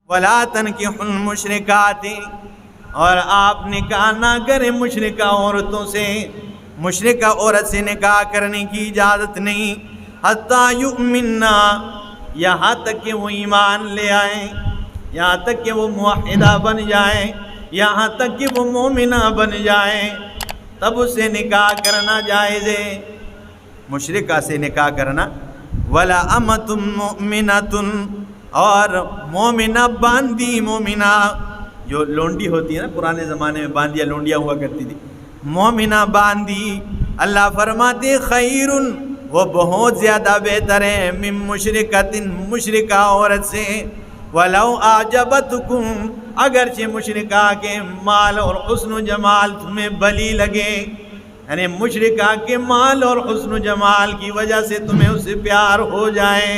ولا تنکحوا المشرکات، اور آپ نکاح نہ کریں مشرکہ عورتوں سے، مشرکہ عورت سے نکاح کرنے کی اجازت نہیں، حتیٰ یؤمننا، یہاں تک کہ وہ ایمان لے آئیں، یہاں تک کہ وہ موحدہ بن جائیں، یہاں تک کہ وہ مومنہ بن جائیں، تب اس سے نکاح کرنا جائز ہے، مشرکہ سے نکاح کرنا۔ ولا امۃ مؤمنۃ، اور مومنہ باندی، مومنہ جو لونڈی ہوتی ہے نا، پرانے زمانے میں باندیاں لونڈیاں ہوا کرتی تھی، مومنہ باندی اللہ فرماتے خیر، وہ بہت زیادہ بہتر ہے، من مشرکۃ، مشرکہ عورت سے، ولو اعجبتکم، اگرچہ مشرکہ کے مال اور حسن و جمال تمہیں بلی لگے، یعنی مشرکہ کے مال اور حسن و جمال کی وجہ سے تمہیں اس سے پیار ہو جائے،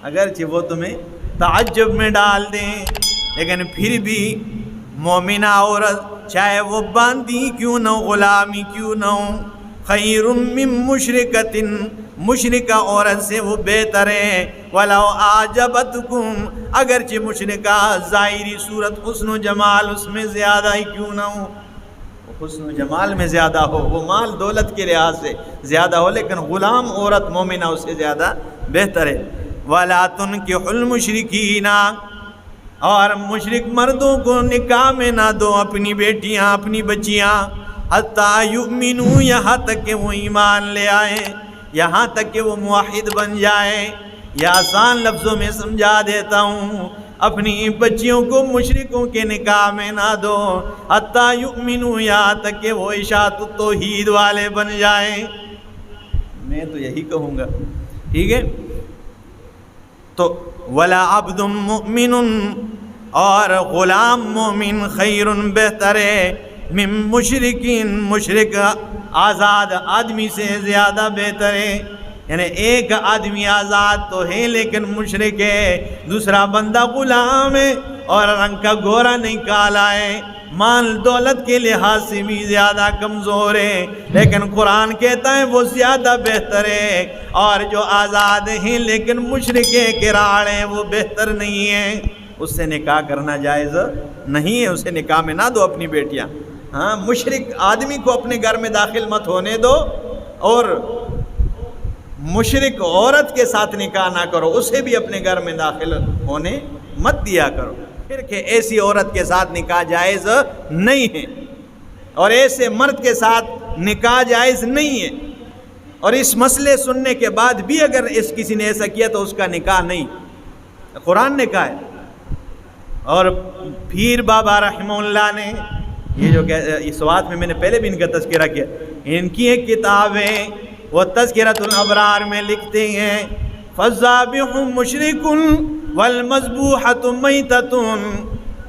اگرچہ وہ تمہیں تعجب میں ڈال دیں، لیکن پھر بھی مومنہ عورت چاہے وہ باندی کیوں نہ ہو، غلامی کیوں نہ ہو، خیر من مشرکۃ، مشرکہ عورت سے وہ بہتر ہے، ولو اعجبتکم، اگرچہ مشرکہ ظاہری صورت حسن و جمال اس میں زیادہ ہی کیوں نہ ہو، حسن و جمال میں زیادہ ہو، وہ مال دولت کے لحاظ سے زیادہ ہو، لیکن غلام عورت مومنہ اس سے زیادہ بہتر ہے۔ وَلَا تُنْكِحُوا الْمُشْرِكِينَ، اور مشرک مردوں کو نکاح میں نہ دو اپنی بیٹیاں، اپنی بچیاں، حتیٰ یؤمنوا، یہاں تک کہ وہ ایمان لے آئیں، یہاں تک کہ وہ موحد بن جائیں، یا آسان لفظوں میں سمجھا دیتا ہوں، اپنی بچیوں کو مشرکوں کے نکاح میں نہ دو، حتیٰ یؤمنوا، یہاں تک کہ وہ اشاعت التوحید والے بن جائیں، میں تو یہی کہوں گا، ٹھیک ہے۔ تو ولا عبد مؤمن، اور غلام مومن خیر، بہتر ہے، من مشرکین، مشرک آزاد آدمی سے زیادہ بہتر ہے، یعنی ایک آدمی آزاد تو ہے لیکن مشرک ہے، دوسرا بندہ غلام ہے اور رنگ کا گورا نہیں کالا ہے، مال دولت کے لحاظ سے بھی زیادہ کمزور ہے، لیکن قرآن کہتا ہے وہ زیادہ بہتر ہے، اور جو آزاد ہیں لیکن مشرک کراڑ ہیں وہ بہتر نہیں ہے، اس سے نکاح کرنا جائز نہیں ہے، اسے نکاح میں نہ دو اپنی بیٹیاں، ہاں، مشرک آدمی کو اپنے گھر میں داخل مت ہونے دو، اور مشرک عورت کے ساتھ نکاح نہ کرو، اسے بھی اپنے گھر میں داخل ہونے مت دیا کرو، پھر کہ ایسی عورت کے ساتھ نکاح جائز نہیں ہے، اور ایسے مرد کے ساتھ نکاح جائز نہیں ہے، اور اس مسئلے سننے کے بعد بھی اگر کسی نے ایسا کیا تو اس کا نکاح نہیں، قرآن نے کہا ہے۔ اور پیر بابا رحمہ اللہ نے، یہ جو اس بات میں نے پہلے بھی ان کا تذکرہ کیا، ان کی ایک کتاب ہے، وہ تذکرۃ الابرار میں لکھتے ہیں، فالذابح مشرک والمذبوحۃ میتۃ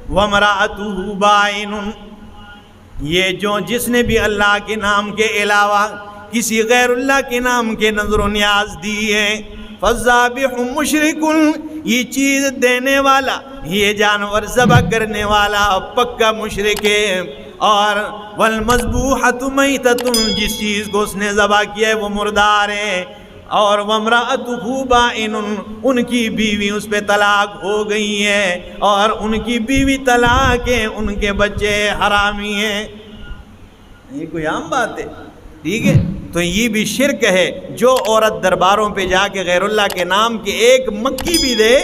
وامرأتہ بائن، یہ جو جس نے بھی اللہ کے نام کے علاوہ کسی غیر اللہ کے نام کے نظر و نیاز دی ہے، فالذابح مشرک، یہ چیز دینے والا، یہ جانور ذبح کرنے والا پکا مشرک ہے، اور والمذبوحۃ میتۃ، جس چیز کو اس نے ذبح کیا ہے وہ مردار ہے، اور وامرأتہ بائن، ان کی بیوی اس پہ طلاق ہو گئی ہے، اور ان کی بیوی طلاق ہے، ان کے بچے حرامی ہیں، یہ کوئی عام بات ہے، ٹھیک ہے۔ تو یہ بھی شرک ہے، جو عورت درباروں پہ جا کے غیر اللہ کے نام کے ایک مکی بھی دے،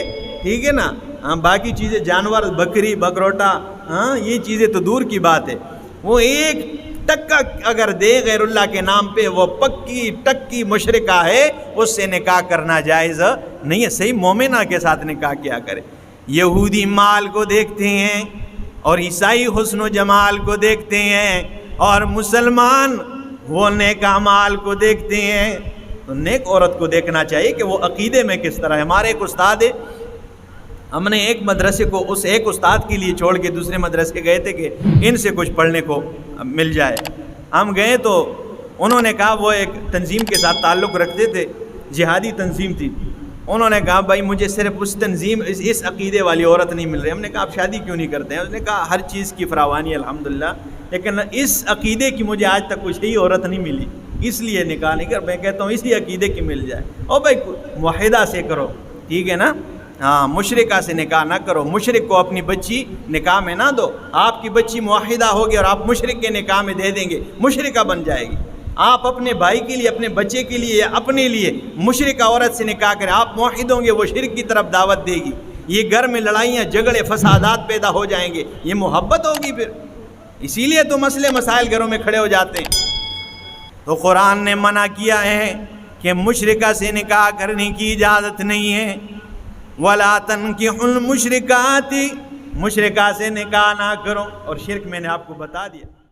ٹھیک ہے نا، ہاں، باقی چیزیں جانور، بکری، بکروٹا، ہاں، یہ چیزیں تو دور کی بات ہے، وہ ایک ٹکا اگر دے غیر اللہ کے نام پہ، وہ پکی ٹکی مشرکہ ہے، اس سے نکاح کرنا جائز نہیں ہے، صحیح مومنہ کے ساتھ نکاح کیا کرے۔ یہودی مال کو دیکھتے ہیں اور عیسائی حسن و جمال کو دیکھتے ہیں، اور مسلمان وہ نیک اعمال کو دیکھتے ہیں، تو نیک عورت کو دیکھنا چاہیے کہ وہ عقیدے میں کس طرح ہے۔ ہمارے ایک استاد ہے، ہم نے ایک مدرسے کو اس ایک استاد کے لیے چھوڑ کے دوسرے مدرسے گئے تھے کہ ان سے کچھ پڑھنے کو مل جائے، ہم گئے تو انہوں نے کہا، وہ ایک تنظیم کے ساتھ تعلق رکھتے تھے، جہادی تنظیم تھی، انہوں نے کہا بھائی مجھے صرف اس تنظیم اس عقیدے والی عورت نہیں مل رہی۔ ہم نے کہا آپ شادی کیوں نہیں کرتے ہیں؟ اس نے کہا ہر چیز کی فراوانی ہے الحمدللہ، لیکن اس عقیدے کی مجھے آج تک کوئی صحیح عورت نہیں ملی، اس لیے نکاح نہیں کر۔ میں کہتا ہوں اسی عقیدے کی مل جائے، اور بھائی معاہدہ سے کرو، ٹھیک ہے نا، ہاں مشرکہ سے نکاح نہ کرو، مشرک کو اپنی بچی نکاح میں نہ دو۔ آپ کی بچی موحدہ ہوگی اور آپ مشرک کے نکاح میں دے دیں گے، مشرکہ بن جائے گی۔ آپ اپنے بھائی کے لیے، اپنے بچے کے لیے یا اپنے لیے مشرکہ عورت سے نکاح کریں، آپ موحد ہوں گے، وہ شرک کی طرف دعوت دے گی، یہ گھر میں لڑائیاں جھگڑے فسادات پیدا ہو جائیں گے، یہ محبت ہوگی پھر؟ اسی لیے تو مسئلے مسائل گھروں میں کھڑے ہو جاتے ہیں۔ تو قرآن نے منع کیا ہے کہ مشرکہ سے نکاح کرنے کی اجازت نہیں ہے۔ وَلَا تَنْكِحُوا الْمُشْرِكَاتِ، مشرکہ سے نکاح نہ کرو، اور شرک میں نے آپ کو بتا دیا۔